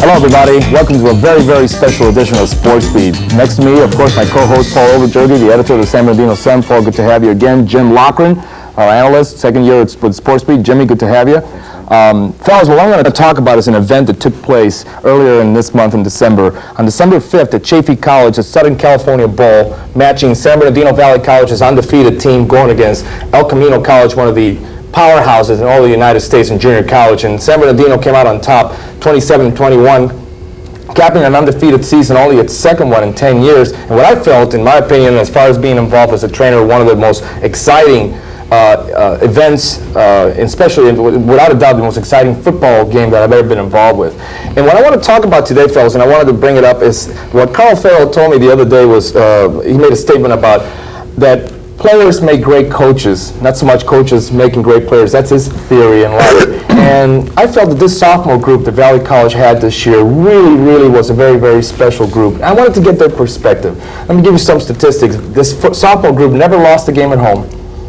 Hello, everybody. Welcome to a very, very special edition of Sports Beat. Next to me, of course, my co-host Paul Overjurgy, the editor of the San Bernardino Sun. Paul, good to have you again. Jim Loughran, our analyst, second year with Sports Beat. Jimmy, good to have you. Fellas, what I'm going to talk about is an event that took place earlier in this month in December. On December 5th at Chaffey College, the Southern California Bowl, matching San Bernardino Valley College's undefeated team going against El Camino College, one of the powerhouses in all the United States in junior college. And San Bernardino came out on top 27-21, capping an undefeated season, only its second one in 10 years. And what I felt, in my opinion, as far as being involved as a trainer, one of the most exciting events, especially without a doubt the most exciting football game that I've ever been involved with. And what I want to talk about today, fellas, and I wanted to bring it up, is what Carl Farrell told me the other day. Was he made a statement about that players make great coaches, not so much coaches making great players. That's his theory in life. And I felt that this sophomore group that Valley College had this year really was a very, very special group. I wanted to get their perspective. Let me give you some statistics. This sophomore group never lost a game at home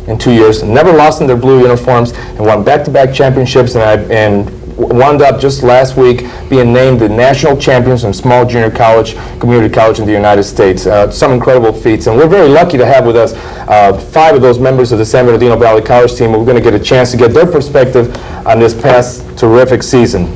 in 2 years, never lost in their blue uniforms, and won back-to-back championships, and wound up just last week being named the national champions in small junior college, community college in the United States. Some incredible feats, and we're very lucky to have with us 5 of those members of the San Bernardino Valley College team. We're going to get a chance to get their perspective on this past terrific season.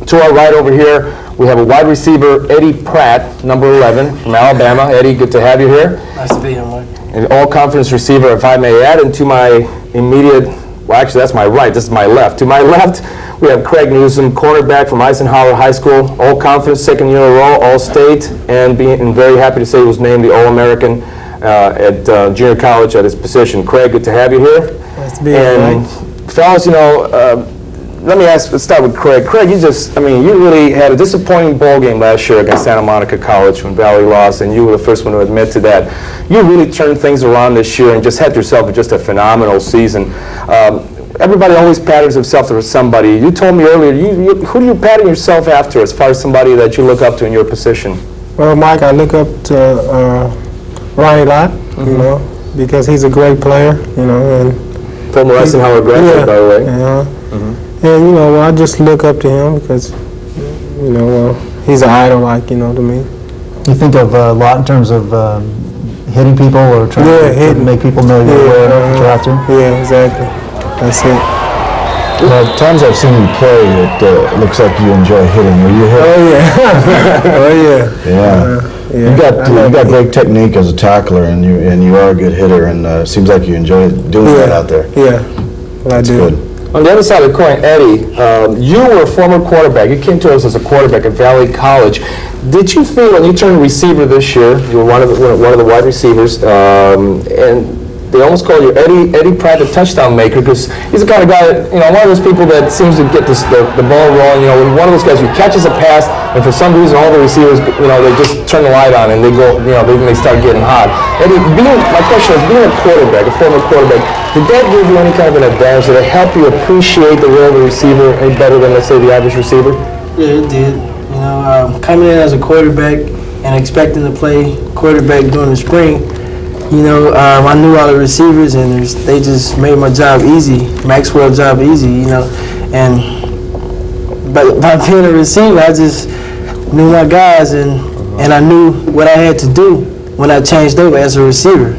To our right over here, we have a wide receiver, Eddie Pratt, number 11 from Alabama. Eddie, good to have you here. Nice to be here, Mike. An all-conference receiver, if I may add, and to my immediate, well, actually, that's my right, this is my left. To my left, we have Craig Newsome, cornerback from Eisenhower High School, all-conference, second year in a row, all-state, and very happy to say he was named the All-American at junior college at his position. Craig, good to have you here. Nice to be here, and fellas, you know, let's start with Craig. Craig, you really had a disappointing ball game last year against Santa Monica College when Valley lost, and you were the first one to admit to that. You really turned things around this year and just had yourself just a phenomenal season. Everybody always patterns himself after somebody. You told me earlier, who do you pattern yourself after as far as somebody that you look up to in your position? Well, Mike, I look up to Ronnie Lott, you know, because he's a great player, you know. And former Eisenhower graduate, by the way. And, you know, I just look up to him because, you know, he's an idol, like, you know, to me. You think of a lot in terms of hitting people or trying to make people know you're after? Yeah, exactly. That's it. Well, times I've seen you play, it looks like you enjoy hitting. Are you hitting? Oh, yeah. Oh, yeah. Yeah. You got great technique as a tackler, and you are a good hitter, and seems like you enjoy doing that out there. Yeah, well, I do. Good. On the other side of the coin, Eddie, you were a former quarterback. You came to us as a quarterback at Valley College. Did you feel when you turned receiver this year, you were one of the wide receivers, and they almost call you Eddie Pratt, the touchdown maker, because he's the kind of guy that, you know, one of those people that seems to get the ball rolling. You know, one of those guys who catches a pass, and for some reason all the receivers, you know, they just turn the light on and they go, you know, they start getting hot. Eddie, my question is, being a quarterback, a former quarterback, did that give you any kind of an advantage? Did it help you appreciate the role of the receiver any better than, let's say, the average receiver? Yeah, it did. You know, coming in as a quarterback and expecting to play quarterback during the spring, you know, I knew all the receivers, and they just made my job easy, Maxwell's job easy, you know. But by being a receiver, I just knew my guys, and I knew what I had to do when I changed over as a receiver.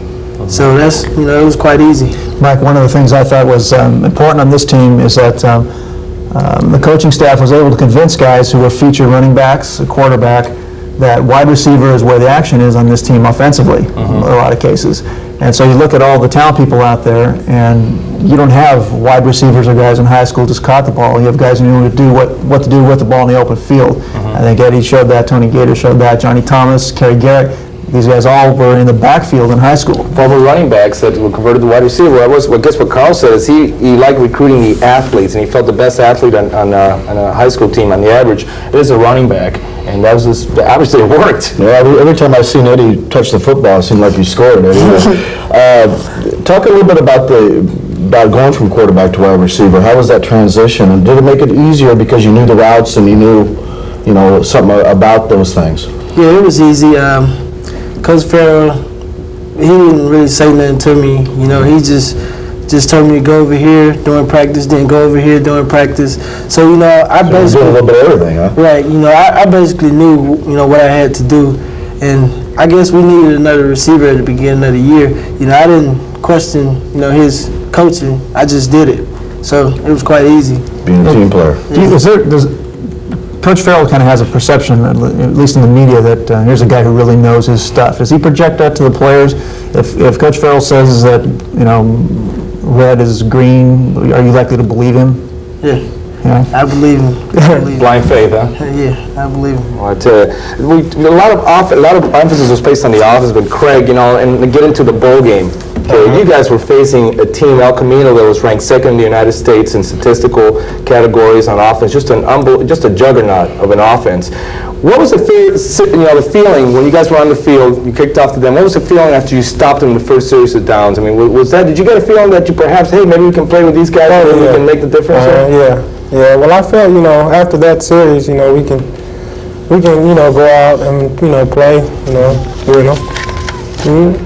So that's, you know, it was quite easy. Mike, one of the things I thought was important on this team is that the coaching staff was able to convince guys who were featured running backs, a quarterback, that wide receiver is where the action is on this team offensively in a lot of cases. And so you look at all the talent people out there, and you don't have wide receivers or guys in high school just caught the ball. You have guys who knew to do what to do with the ball in the open field. I think Eddie showed that, Tony Gaiter showed that, Johnny Thomas, Kerry Garrett. These guys all were in the backfield in high school. Former running backs that were converted to wide receiver. I guess what Carl said is he liked recruiting the athletes, and he felt the best athlete on a high school team on the average is a running back, and that was just, obviously it worked. Yeah, every time I've seen Eddie touch the football, it seemed like he scored. Talk a little bit about going from quarterback to wide receiver. How was that transition, and did it make it easier because you knew the routes and you knew something about those things? Yeah, it was easy. Coach Farrell, he didn't really say nothing to me. You know, he just just told me to go over here during practice, didn't go over here during practice. So, you know, I So you're basically... doing a little bit of everything, huh? Right, you know, I basically knew, you know, what I had to do, and I guess we needed another receiver at the beginning of the year. You know, I didn't question, you know, his coaching. I just did it, so it was quite easy. Being a team player. Coach Farrell kind of has a perception, at least in the media, that here's a guy who really knows his stuff. Does he project that to the players? If Coach Farrell says that, you know, red is green, are you likely to believe him? Yeah, Yeah. I believe him. I believe him. Blind faith, huh? Yeah, I believe him. Well, I tell you, a lot of emphasis was placed on the offense, but Craig, you know, and to get into the bowl game, okay, you guys were facing a team, El Camino, that was ranked second in the United States in statistical categories on offense, just a juggernaut of an offense. What was the feeling when you guys were on the field, you kicked off to them, what was the feeling after you stopped them in the first series of downs? I mean, did you get a feeling that you perhaps, hey, maybe we can play with these guys and we can make the difference here? Yeah. Well, I felt, you know, after that series, you know, we can, you know, go out and, you know, play, you know.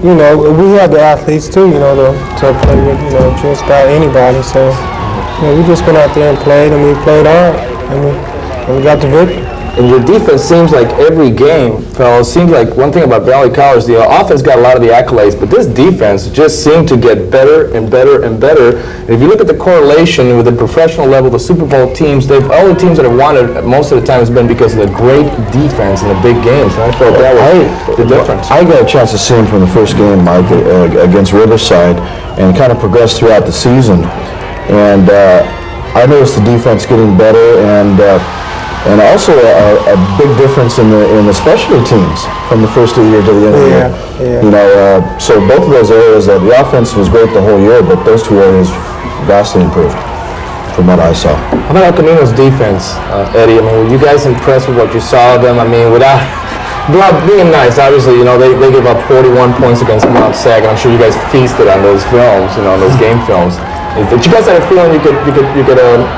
You know, we have the athletes too, you know, to play with, you know, just about anybody. So, you know, we just went out there and played, and we played hard, and we got the victory. And your defense seems like every game, fellas, seems like one thing about Valley College, the offense got a lot of the accolades, but this defense just seemed to get better and better and better. And if you look at the correlation with the professional level, the Super Bowl teams, all the teams that have won it most of the time has been because of the great defense in the big games. And I felt that was the difference. I got a chance to see him from the first game, Mike, against Riverside, and kind of progressed throughout the season. And I noticed the defense getting better, and also a big difference in the specialty teams from the first of the year to the end of the year. Yeah. You know, so both of those areas, the offense was great the whole year, but those two areas vastly improved from what I saw. How about El Camino's defense, Eddie? I mean, were you guys impressed with what you saw of them? I mean, without being nice, obviously, you know, they gave up 41 points against Mount Sac, and I'm sure you guys feasted on those films, you know, on those game films. Did you guys have a feeling you could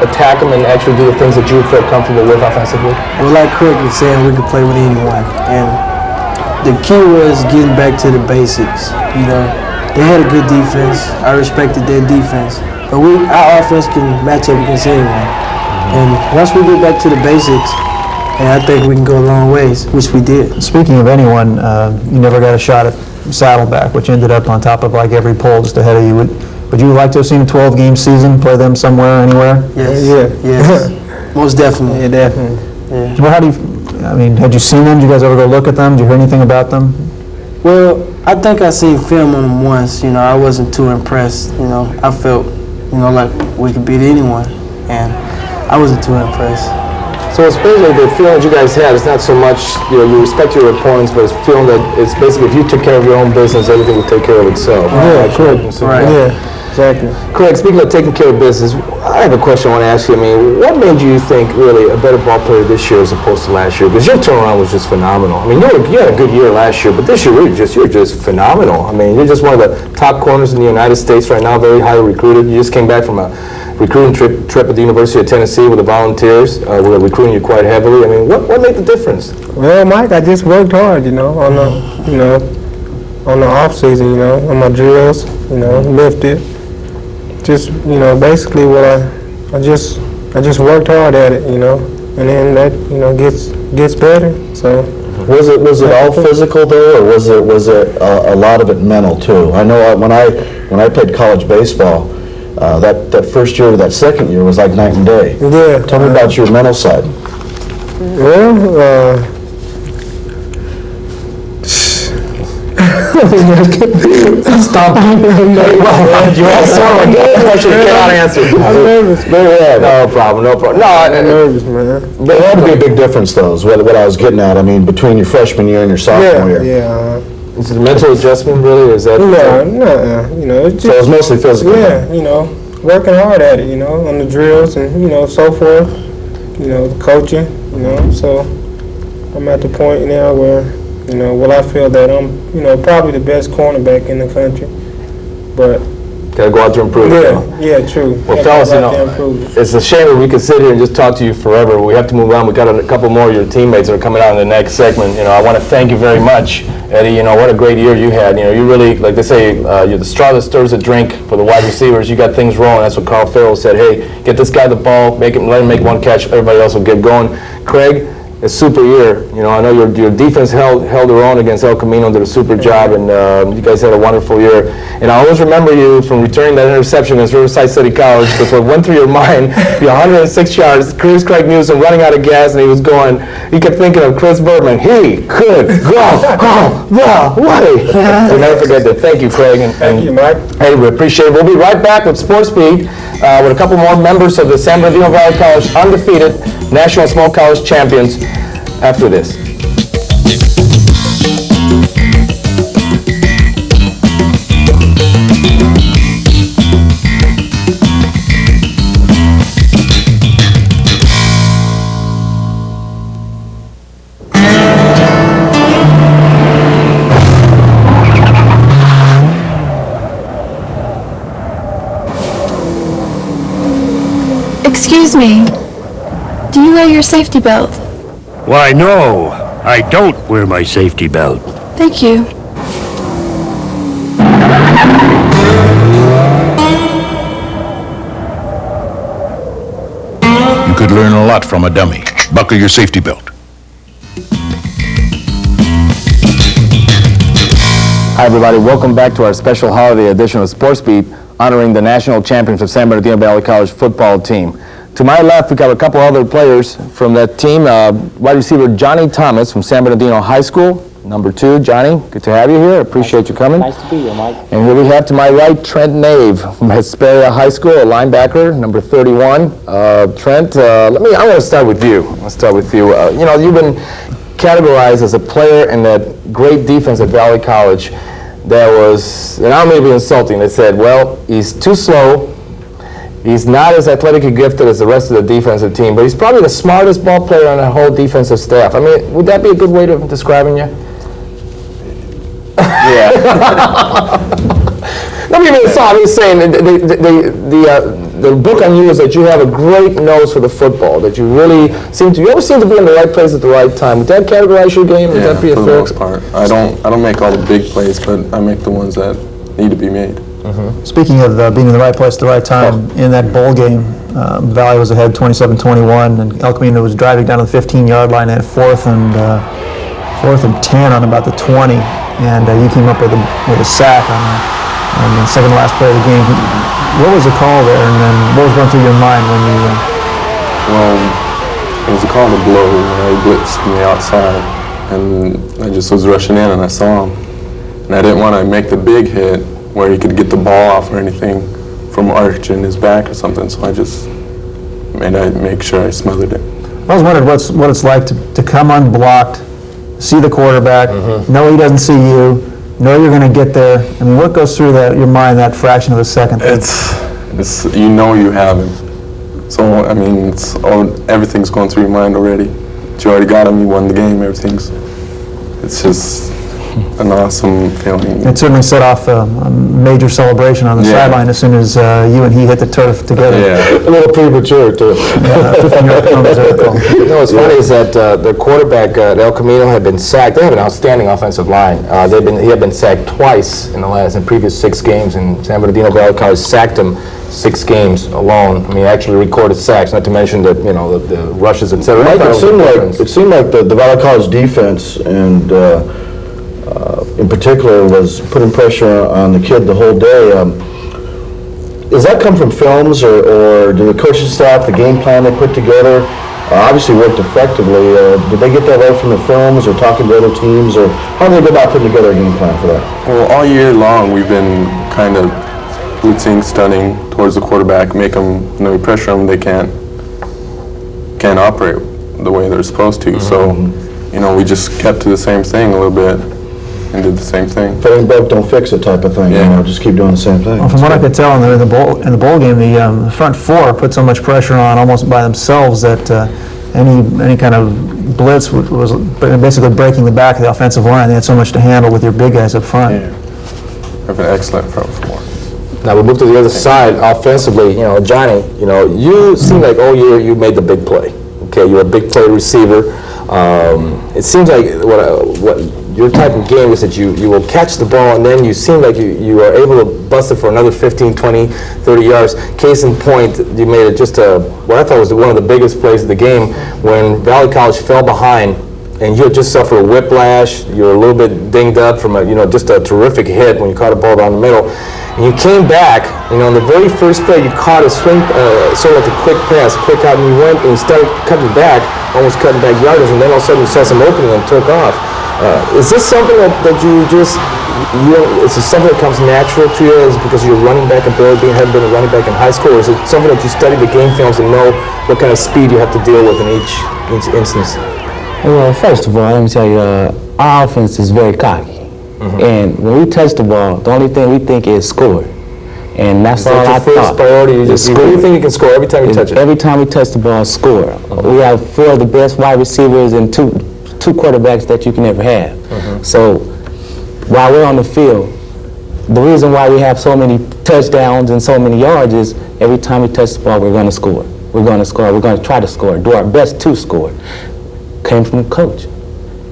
attack them and actually do the things that you felt comfortable with offensively? Well, like Craig was saying, we could play with anyone, and the key was getting back to the basics. You know, they had a good defense. I respected their defense, but our offense can match up against anyone. And once we get back to the basics, I think we can go a long ways, which we did. Speaking of anyone, you never got a shot at Saddleback, which ended up on top of like every poll just ahead of you. Would you like to have seen a 12-game season, play them somewhere, anywhere? Yes. Yes. Most definitely. Yeah, definitely. Yeah. Well, I mean, had you seen them? Did you guys ever go look at them? Did you hear anything about them? Well, I think I seen film on them once. You know, I wasn't too impressed. You know, I felt, you know, like we could beat anyone, and I wasn't too impressed. So it's basically the feeling that you guys had. It's not so much, you know, you respect your opponents, but it's feeling that it's basically if you took care of your own business, everything would take care of itself. Yeah, Craig. Right. Yeah. Exactly. Craig, speaking of taking care of business, I have a question I want to ask you. I mean, what made you think really a better ball player this year as opposed to last year? Because your turnaround was just phenomenal. I mean, you had a good year last year, but this year you're just phenomenal. I mean, you're just one of the top corners in the United States right now, very highly recruited. You just came back from a recruiting trip at the University of Tennessee with the Volunteers. We're recruiting you quite heavily. I mean, what made the difference? Well, Mike, I just worked hard, you know, on the off season, you know, on my drills, you know, lifted. Just, you know, basically what I just worked hard at it, you know, and then that, you know, gets better. So Was it all physical though, or was it a lot of it mental too? I know when I played college baseball, that first year to that second year was like night and day. yeah. Tell me about your mental side. Well, Stop. You asked someone. You cannot answer. I'm nervous. No problem. No, I'm nervous, man. But it had to be a big difference though, is what I was getting at. I mean, between your freshman year and your sophomore year. Yeah. Is it a mental adjustment really, or is that? No, you know, it's So it was just, mostly physical. yeah, you know, working hard at it, you know, on the drills and, you know, so forth, you know, coaching, you know, so I'm at the point now where, you know, well, I feel that I'm, you know, probably the best cornerback in the country, but Got to go out there and prove it. Yeah, true. Well, fellas, you know, it's a shame that we could sit here and just talk to you forever. We have to move on. We got a couple more of your teammates that are coming out in the next segment. You know, I want to thank you very much, Eddie. You know, what a great year you had. You know, you really, like they say, you're the straw that stirs the drink for the wide receivers. You got things rolling. That's what Carl Farrell said. Hey, get this guy the ball, let him make one catch. Everybody else will get going. Craig, a super year. You know, I know your defense held their own against El Camino, did a super job, and you guys had a wonderful year. And I always remember you from returning that interception against Riverside City College, because what went through your mind, the 106 yards, Craig Newsome running out of gas, and he kept thinking of Chris Bergman. He could go the way. We'll never forget that. Thank you, Craig. Thank you, Mike. Hey, we appreciate it. We'll be right back with Sports Beat with a couple more members of the San Bernardino Valley College undefeated National Small College champions after this. Excuse me, do you wear your safety belt? Why, no, I don't wear my safety belt. Thank you. You could learn a lot from a dummy. Buckle your safety belt. Hi, everybody. Welcome back to our special holiday edition of Sports Beat, honoring the national champions of San Bernardino Valley College football team. To my left, we got a couple other players from that team. Wide receiver Johnny Thomas from San Bernardino High School, number 2. Johnny, good to have you here. Appreciate you coming. Nice to be here, Mike. And here we have to my right, Trent Naeve from Hesperia High School, a linebacker, number 31. Trent, I want to start with you. You know, you've been categorized as a player in that great defense at Valley College that was, and I may be insulting, they said, well, he's too slow, he's not as athletically gifted as the rest of the defensive team, but he's probably the smartest ball player on the whole defensive staff. I mean, would that be a good way of describing you? Yeah. Let me even I'm just saying, the book on you is that you have a great nose for the football, that you really you always seem to be in the right place at the right time. Would that categorize your game? Would that be a for the fair? most part. I don't make all the big plays, but I make the ones that need to be made. Speaking of being in the right place at the right time, in that bowl game, Valley was ahead 27-21, and El Camino was driving down to the 15-yard line at 4th and 10 on about the 20, and you came up with a sack on the second to last play of the game. What was the call there, and then what was going through your mind when you? Well, it was a call to blow when I blitzed from the outside, and I just was rushing in and I saw him, and I didn't want to make the big hit where he could get the ball off or anything from arching his back or something, so I just make sure I smothered it. I was wondering what it's like to come unblocked, see the quarterback, know he doesn't see you, know you're going to get there. I mean, what goes through your mind that fraction of a second? It's you know you have him. So I mean, everything's going through your mind already. You already got him. You won the game. It's just an awesome feeling. It certainly set off a major celebration on the sideline as soon as you and he hit the turf together. Yeah, A little premature, too. 15-yard penalties, I recall. You know, what's funny is that the quarterback at El Camino had been sacked. They have an outstanding offensive line. He had been sacked twice in previous 6 games, and San Bernardino Valley College sacked him 6 games alone. I mean, actually recorded sacks, not to mention that, you know, the rushes, etc. Mike, it seemed like the Valley College defense and in particular was putting pressure on the kid the whole day. Does that come from films, or do the coaching staff, the game plan they put together, obviously worked effectively? Did they get that right from the films, or talking to other teams, or how do they go about putting together a game plan for that? Well, all year long we've been kind of blitzing, stunning towards the quarterback, make them, we pressure them, they can't operate the way they're supposed to. So, we just kept to the same thing a little bit and did the same thing. If it ain't broke, don't fix it type of thing. Yeah. Just keep doing the same thing. Well, from what I could tell in the bowl game, the front 4 put so much pressure on almost by themselves that any kind of blitz was basically breaking the back of the offensive line. They had so much to handle with your big guys up front. Yeah. We have an excellent front 4. Now we move to the other side offensively. You know, Johnny, you seem like all year you made the big play. Okay, you're a big play receiver. It seems like what your type of game is that you will catch the ball and then you seem like you are able to bust it for another 15, 20, 30 yards. Case in point, you made it just what I thought was one of the biggest plays of the game when Valley College fell behind and you had just suffered a whiplash. You were a little bit dinged up from just a terrific hit when you caught a ball down the middle. And you came back, on the very first play, you caught a swing, sort of like a quick pass, quick out, and you went and started cutting back, almost cutting back yardage, and then all of a sudden you saw some opening and took off. Is this something that you just, is it something that comes natural to you? Is it because you're running back ability, hadn't been a running back in high school, or is it something that you study the game films and know what kind of speed you have to deal with in each instance? Well, first of all, let me tell you, our offense is very cocky. And when we touch the ball, the only thing we think is score. And that's all I thought. First priority, you think you can score every time you touch it? Every time we touch the ball, score. We have 4 of the best wide receivers and two quarterbacks that you can ever have. So while we're on the field, the reason why we have so many touchdowns and so many yards is every time we touch the ball, we're going to score. We're going to score. We're going to try to score. Do our best to score. Came from the coach.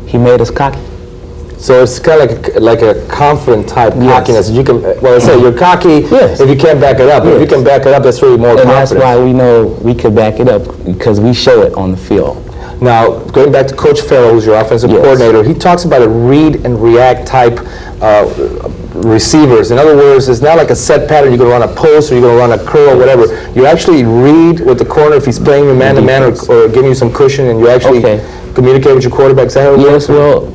He made us cocky. So it's kind of like a confident type cockiness. You can, I say you're cocky if you can't back it up. But if you can back it up, that's really more confidence. And that's why we know we could back it up, because we show it on the field. Now, going back to Coach Farrell, who's your offensive coordinator, he talks about a read and react type receivers. In other words, it's not like a set pattern. You're going to run a post or you're going to run a curl or whatever. You actually read with the corner if he's playing you man-to-man or giving you some cushion, and you actually communicate with your quarterback. Is that how it works? Well,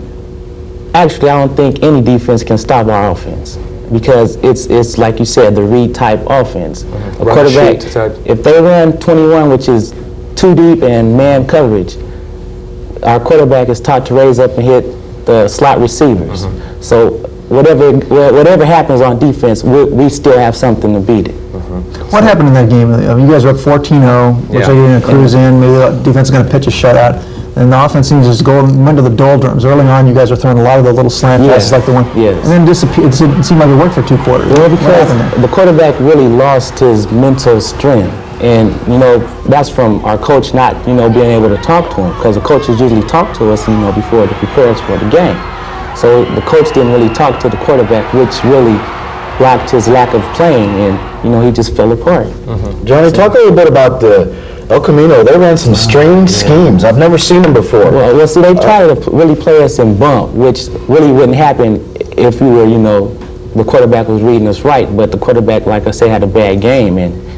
actually, I don't think any defense can stop our offense, because it's like you said, the read type offense. A quarterback, if they run 21, which is too deep and man coverage, our quarterback is taught to raise up and hit the slot receivers. So whatever happens on defense, we still have something to beat it. What happened in that game? You guys are up 14-0. Looks like you're going to cruise in. Maybe the defense is going to pitch a shutout. And the offense seems to go into the doldrums. Early on, you guys were throwing a lot of the little slant passes like the one. And then it seemed like it worked for 2 quarters. Well, because the quarterback really lost his mental strength. And, that's from our coach not, being able to talk to him, because the coaches usually talk to us, before to prepare us for the game. So the coach didn't really talk to the quarterback, which really blocked his lack of playing, and, he just fell apart. Johnny, talk a little bit about El Camino. They ran some strange schemes. I've never seen them before. Well, see, they try to really play us in bump, which really wouldn't happen if we were, the quarterback was reading us right. But the quarterback, like I said, had a bad game, and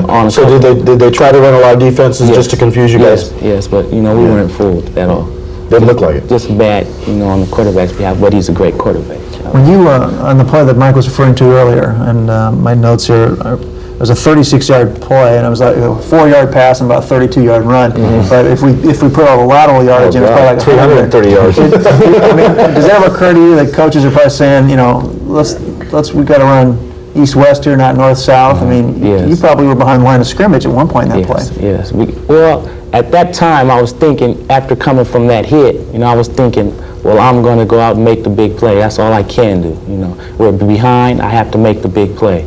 on. So did they try to run a lot of defenses just to confuse you guys? Yes, but we weren't fooled at all. Didn't look like it. Just bad, on the quarterback's behalf, but he's a great quarterback. When you on the play that Mike was referring to earlier, and my notes here, it was a 36-yard play, and it was like a 4-yard pass and about a 32-yard run. But if we put all the lateral yardage in, it's probably like 330 yards. I mean, does that ever occur to you that coaches are probably saying, we got to run east-west here, not north-south? I mean, you probably were behind the line of scrimmage at one point in that play. Yes. Well, at that time, I was thinking, after coming from that hit, I was thinking, well, I'm going to go out and make the big play. That's all I can do. We're behind. I have to make the big play.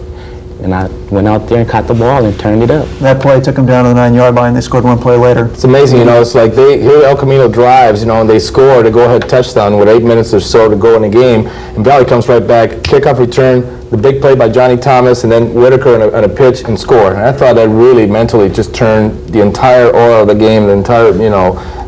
And I went out there and caught the ball and turned it up. That play took them down to the 9-yard line. They scored 1 play later. It's amazing, it's like here El Camino drives, and they score the go-ahead touchdown with 8 minutes or so to go in the game, and Valley comes right back, kickoff return, the big play by Johnny Thomas, and then Whitaker on a pitch and score. And I thought that really mentally just turned the entire oil of the game, the entire,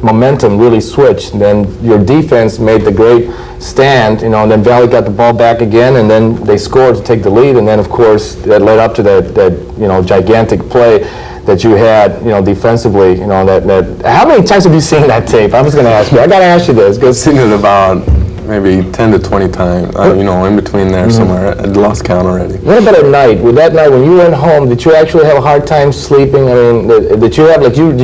momentum really switched. And then your defense made the great stand, and then Valley got the ball back again, and then they scored to take the lead, and then of course that led up to that gigantic play that you had, defensively, that how many times have you seen that tape? I was going to ask you. I got to ask you this. I've seen it about maybe 10 to 20 times, in between there somewhere. I lost count already. What about at night? With that night, when you went home, did you actually have a hard time sleeping? I mean, did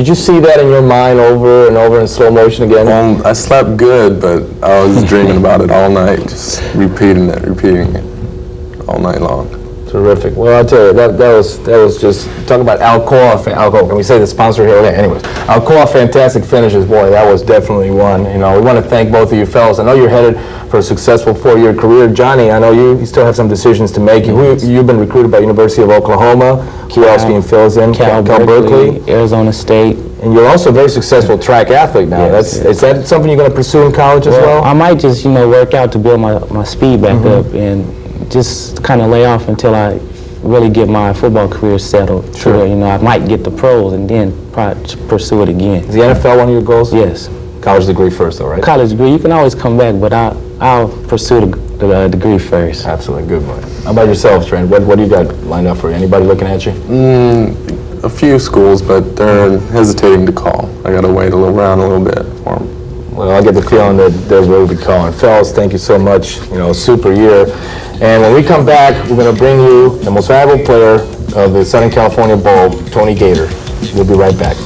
you see that in your mind over and over in slow motion again? I slept good, but I was dreaming about it all night, just repeating it all night long. Terrific. Well, I'll tell you, that was just, talking about Alcoa, can we say the sponsor here? Okay, anyways, Alcoa fantastic finishes, boy, that was definitely one. You know, we want to thank both of you fellas. I know you're headed for a successful 4-year career. Johnny, I know you still have some decisions to make. You've been recruited by University of Oklahoma. Who else being fills in? Cal Berkeley, Arizona State. And you're also a very successful track athlete now. Yes, Is that something you're going to pursue in college as well? I might just, work out to build my speed back up and just kind of lay off until I really get my football career settled. Sure. To where, I might get the pros and then probably pursue it again. Is the NFL one of your goals? Yes. College degree first, though, right? College degree, you can always come back, but I'll pursue the degree first. Absolutely, good one. How about yourself, Trent? What do you got lined up for you? Anybody looking at you? A few schools, but they're hesitating to call. I got to wait around a little bit for them. Well, I get the feeling that there's where we'll be calling. Fellas, thank you so much. Super year. And when we come back, we're going to bring you the most valuable player of the Southern California Bowl, Tony Gaiter. We'll be right back.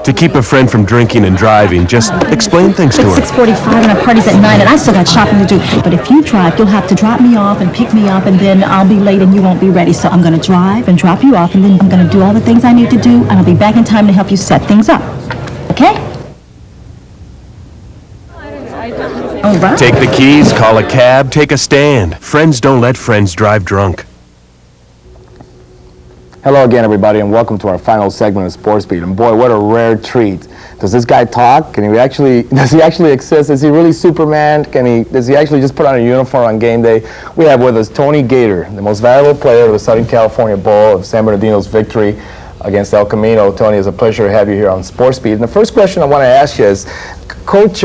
To keep a friend from drinking and driving, just explain things to her. It's 6:45 and our party's at 9 and I still got shopping to do. But if you drive, you'll have to drop me off and pick me up and then I'll be late and you won't be ready. So I'm going to drive and drop you off and then I'm going to do all the things I need to do and I'll be back in time to help you set things up. Okay? All right. Take the keys, call a cab, take a stand. Friends don't let friends drive drunk. Hello again, everybody, and welcome to our final segment of Sports Beat. And boy, what a rare treat. Does this guy talk? Does he actually exist? Is he really Superman? Does he actually just put on a uniform on game day? We have with us Tony Gaiter, the most valuable player of the Southern California Bowl of San Bernardino's victory against El Camino. Tony, it's a pleasure to have you here on Sports Beat. And the first question I want to ask you is, Coach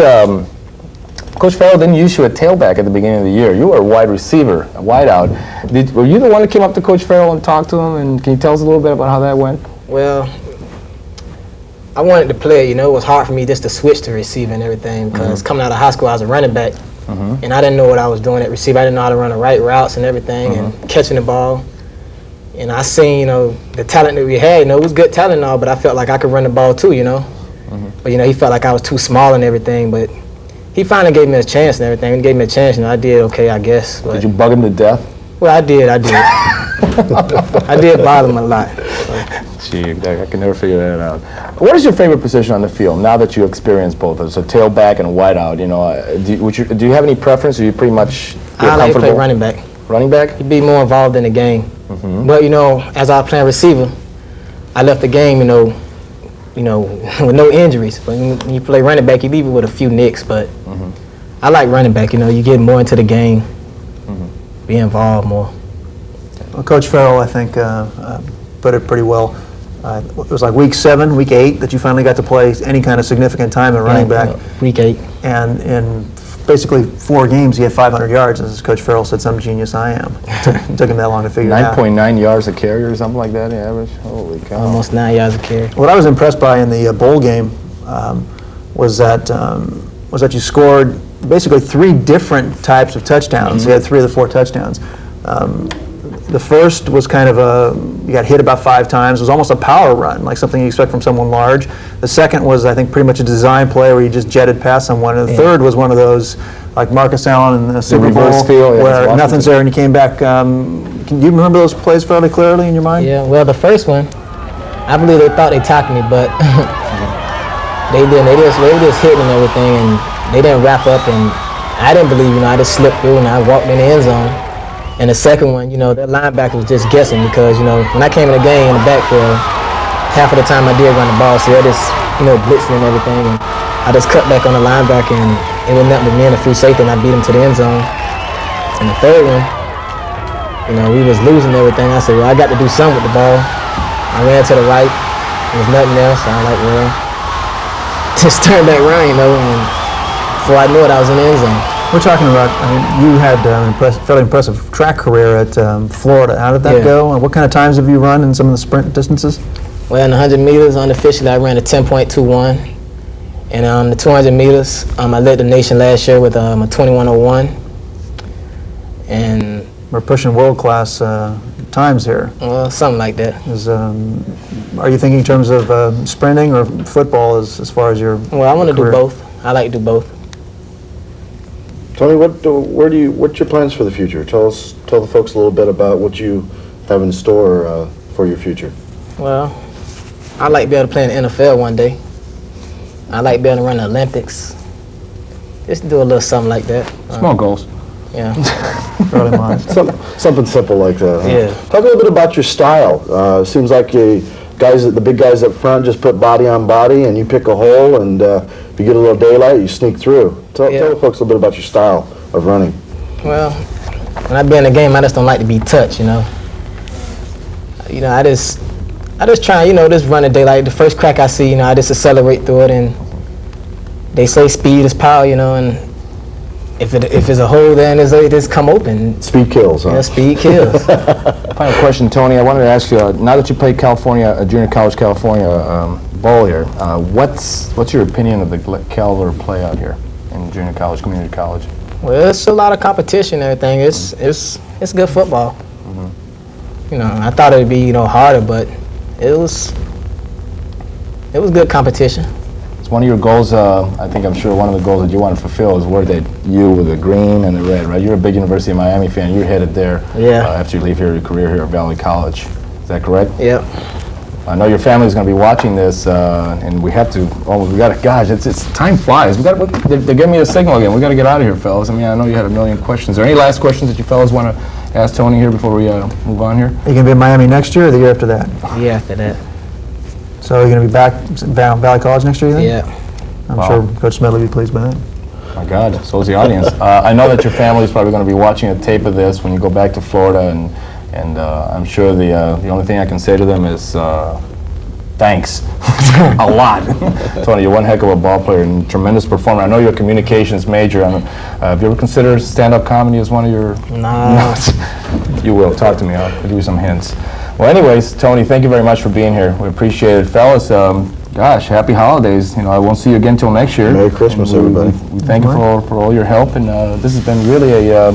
Farrell didn't use you at tailback at the beginning of the year. You were a wide receiver, a wideout. Were you the one that came up to Coach Farrell and talked to him? And can you tell us a little bit about how that went? Well, I wanted to play. It was hard for me just to switch to receiver and everything because coming out of high school, I was a running back, and I didn't know what I was doing at receiver. I didn't know how to run the right routes and everything, and catching the ball. And I seen, the talent that we had. It was good talent and all, but I felt like I could run the ball too, But he felt like I was too small and everything, but he finally gave me a chance and everything. He gave me a chance, and I did okay, I guess. But did you bug him to death? Well, I did. I did bother him a lot. Gee, I can never figure that out. What is your favorite position on the field now that you experienced both as a tailback and a wideout? Do you have any preference, or you pretty much I like to play running back. Running back? You'd be more involved in the game. But as I was playing receiver, I left the game, with no injuries. But when you play running back, you leave it with a few nicks. But I like running back. You get more into the game, be involved more. Well, Coach Farrell, I think, put it pretty well. It was like week 7, week 8 that you finally got to play any kind of significant time at running back. Week 8. And in basically 4 games, he had 500 yards. As Coach Farrell said, some genius I am. It took him that long to figure it out. 9.9 yards a carry or something like that, the average? Holy cow. Almost 9 yards a carry. What I was impressed by in the bowl game was that you scored basically 3 different types of touchdowns. You had 3 of the 4 touchdowns. The first was kind of you got hit about 5 times. It was almost a power run, like something you expect from someone large. The second was, I think, pretty much a design play where you just jetted past someone. And the third was one of those, like Marcus Allen in the Super Bowl, where nothing's there and you came back. Do you remember those plays fairly clearly in your mind? Yeah, well, the first one, I believe they thought they tackled me, but they didn't. They were just hitting and everything, and they didn't wrap up. And I didn't believe, I just slipped through and I walked in the end zone. And the second one, that linebacker was just guessing because, when I came in the game in the backfield, half of the time I did run the ball, so I just, blitzing and everything. And I just cut back on the linebacker, and it was nothing but me and a free safety, and I beat him to the end zone. And the third one, we was losing everything. I said, well, I got to do something with the ball. I ran to the right. There was nothing else. So I was like, well, just turn back around, and before I knew it, I was in the end zone. We're talking about, you had a fairly impressive track career at Florida. How did that go? And what kind of times have you run in some of the sprint distances? Well, in the 100 meters, unofficially, I ran a 10.21. And on the 200 meters, I led the nation last year with a 21:01. And we're pushing world-class times here. Well, something like that. Are you thinking in terms of sprinting or football as far as your Well, I want to do career? both. I like to do both. Tony, what's your plans for the future? Tell the folks a little bit about what you have in store for your future. Well, I'd like to be able to play in the NFL one day. I'd like to be able to run the Olympics. Just do a little something like that. Small goals. Yeah. Early mind. Something simple like that. Huh? Yeah. Talk a little bit about your style. Seems like the big guys up front just put body on body, and you pick a hole, and if you get a little daylight, you sneak through. Tell the folks a little bit about your style of running. Well, when I be in the game, I just don't like to be touched, you know. I just try, just run the daylight. The first crack I see, I just accelerate through it, and they say speed is power, and if it's a hole, then it just come open. Speed kills, huh? Yeah, speed kills. Final question, Tony. I wanted to ask you, now that you played California, junior college California ball here, what's your opinion of the caliber of play out here in junior college, community college? Well, it's a lot of competition and everything. It's good football. I thought it'd be harder, but it was good competition. It's one of your goals. I'm sure one of the goals that you want to fulfill is wear that U with the green and the red, right? You're a big University of Miami fan. You're headed there after you leave your career here at Valley College. Is that correct? Yep. I know your family is going to be watching this, and we have to. Oh, we got to. Gosh, it's time flies. They're giving me a signal again. We got to get out of here, fellas. I know you had a million questions. Are there any last questions that you fellas want to ask Tony here before we move on here? Are you going to be in Miami next year or the year after that? Yeah, after that. So you're going to be back at Valley College next year, you think? Yeah. I'm sure Coach Smith will be pleased by that. My God, so is the audience. I know that your family is probably going to be watching a tape of this when you go back to Florida, and I'm sure the only thing I can say to them is thanks a lot. Tony, you're one heck of a ball player and tremendous performer. I know you're a communications major. Have you ever considered stand-up comedy as one of your... No. You will. Talk to me. I'll give you some hints. Well, anyways, Tony, thank you very much for being here. We appreciate it. Fellas, gosh, happy holidays. I won't see you again till next year. Merry Christmas, everybody. We thank you for all your help, and this has been really a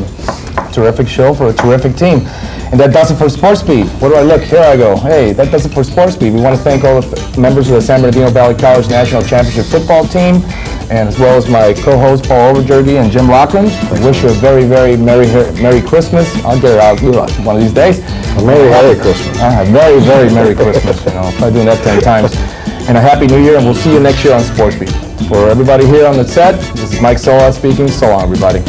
terrific show for a terrific team. And that does it for Sports Beat. Where do I look? Here I go. Hey, that does it for Sports Beat. We want to thank all the members of the San Bernardino Valley College National Championship football team, and as well as my co-hosts Paul Overjergy and Jim Lockland. I wish you a very, very Merry Christmas. I'll get it out one of these days. A Merry Christmas. Very, very Merry Christmas. I'll probably doing that 10 times. And a Happy New Year, and we'll see you next year on Sports Beat. For everybody here on the set, this is Mike Sola speaking. So long, everybody.